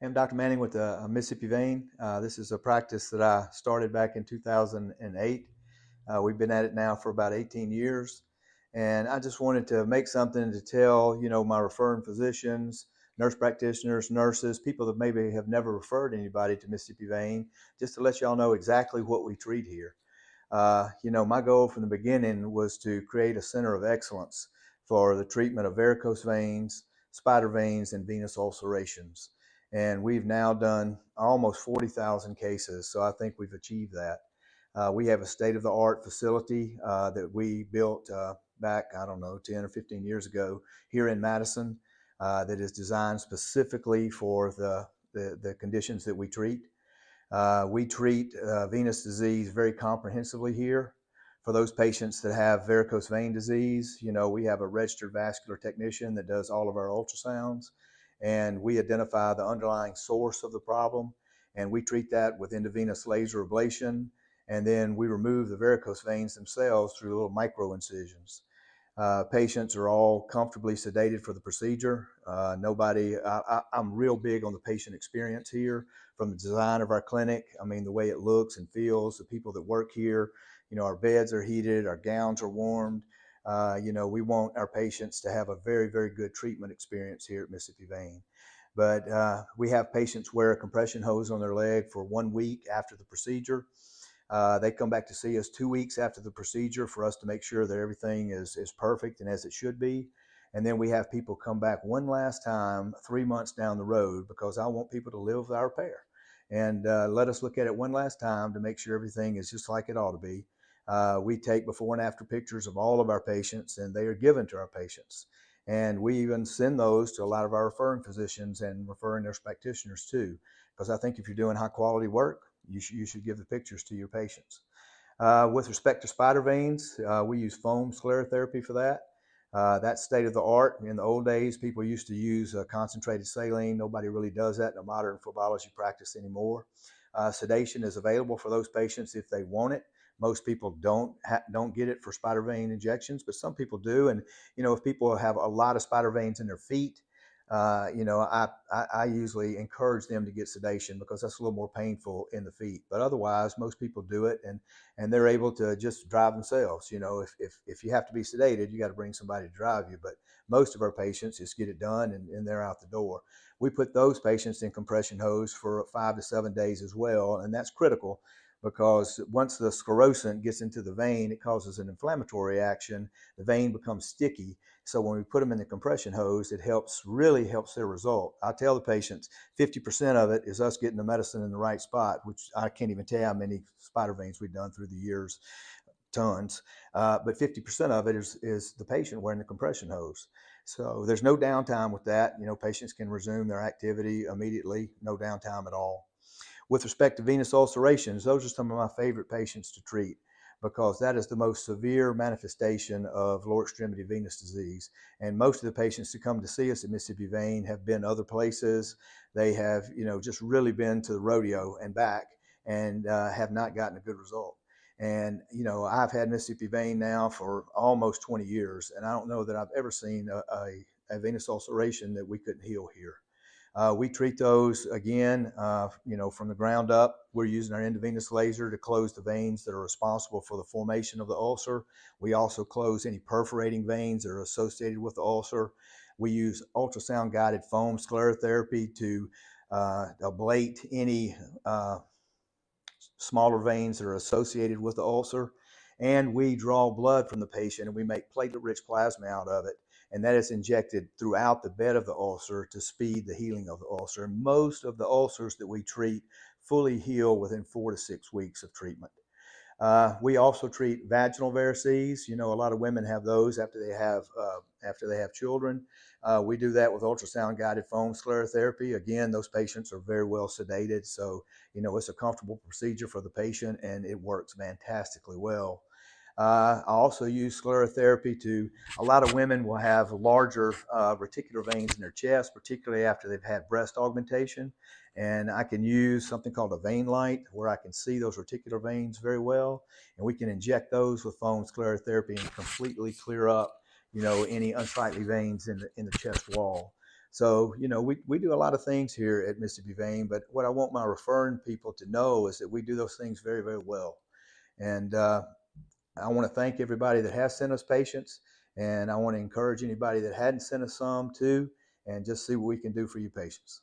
I'm Dr. Manning with Mississippi Vein. This is a practice that I started back in 2008. We've been at it now for about 18 years. And I just wanted to make something to tell, my referring physicians, nurse practitioners, nurses, people that maybe have never referred anybody to Mississippi Vein, just to let y'all know exactly what we treat here. My goal from the beginning was to create a center of excellence for the treatment of varicose veins, spider veins, and venous ulcerations. And we've now done almost 40,000 cases, so I think we've achieved that. We have a state-of-the-art facility that we built back, I don't know, 10 or 15 years ago here in Madison that is designed specifically for the conditions that we treat. We treat venous disease very comprehensively here. For those patients that have varicose vein disease, we have a registered vascular technician that does all of our ultrasounds, and we identify the underlying source of the problem, and we treat that with endovenous laser ablation, and then we remove the varicose veins themselves through little micro incisions. Patients are all comfortably sedated for the procedure. I'm real big on the patient experience here, from the design of our clinic. I mean, the way it looks and feels, the people that work here, our beds are heated, our gowns are warmed. We want our patients to have a very, very good treatment experience here at Mississippi Vein. But we have patients wear a compression hose on their leg for 1 week after the procedure. They come back to see us 2 weeks after the procedure for us to make sure that everything is perfect and as it should be. And then we have people come back one last time 3 months down the road, because I want people to live with our repair. And let us look at it one last time to make sure everything is just like it ought to be. We take before and after pictures of all of our patients, and they are given to our patients. And we even send those to a lot of our referring physicians and referring nurse practitioners too, because I think if you're doing high quality work, you should give the pictures to your patients. With respect to spider veins, we use foam sclerotherapy for that. That's state of the art. In the old days, people used to use concentrated saline. Nobody really does that in a modern phlebology practice anymore. Sedation is available for those patients if they want it. Most people don't get it for spider vein injections, but some people do. And if people have a lot of spider veins in their feet, I usually encourage them to get sedation, because that's a little more painful in the feet. But otherwise, most people do it, and they're able to just drive themselves. If you have to be sedated, you got to bring somebody to drive you. But most of our patients just get it done, and they're out the door. We put those patients in compression hose for 5 to 7 days as well, and that's critical, because once the sclerosant gets into the vein, it causes an inflammatory reaction. The vein becomes sticky. So when we put them in the compression hose, it really helps their result. I tell the patients 50% of it is us getting the medicine in the right spot, which I can't even tell you how many spider veins we've done through the years, tons. But 50% of it is the patient wearing the compression hose. So there's no downtime with that. Patients can resume their activity immediately, no downtime at all. With respect to venous ulcerations, those are some of my favorite patients to treat, because that is the most severe manifestation of lower extremity venous disease. And most of the patients who come to see us at Mississippi Vein have been other places. They have, just really been to the rodeo and back, and have not gotten a good result. And, I've had Mississippi Vein now for almost 20 years, and I don't know that I've ever seen a venous ulceration that we couldn't heal here. We treat those again, from the ground up. We're using our endovenous laser to close the veins that are responsible for the formation of the ulcer. We also close any perforating veins that are associated with the ulcer. We use ultrasound guided foam sclerotherapy to ablate any smaller veins that are associated with the ulcer. And we draw blood from the patient, and we make platelet-rich plasma out of it. And that is injected throughout the bed of the ulcer to speed the healing of the ulcer. And most of the ulcers that we treat fully heal within 4 to 6 weeks of treatment. We also treat vaginal varices. A lot of women have those after they have children. We do that with ultrasound guided foam sclerotherapy. Again, those patients are very well sedated, so it's a comfortable procedure for the patient, and it works fantastically well. I also use sclerotherapy a lot of women will have larger reticular veins in their chest, particularly after they've had breast augmentation. And I can use something called a vein light, where I can see those reticular veins very well. And we can inject those with foam sclerotherapy and completely clear up, any unsightly veins in the chest wall. So, we do a lot of things here at Mississippi Vein, but what I want my referring people to know is that we do those things very, very well. And I want to thank everybody that has sent us patients, and I want to encourage anybody that hadn't sent us some too, and just see what we can do for you patients.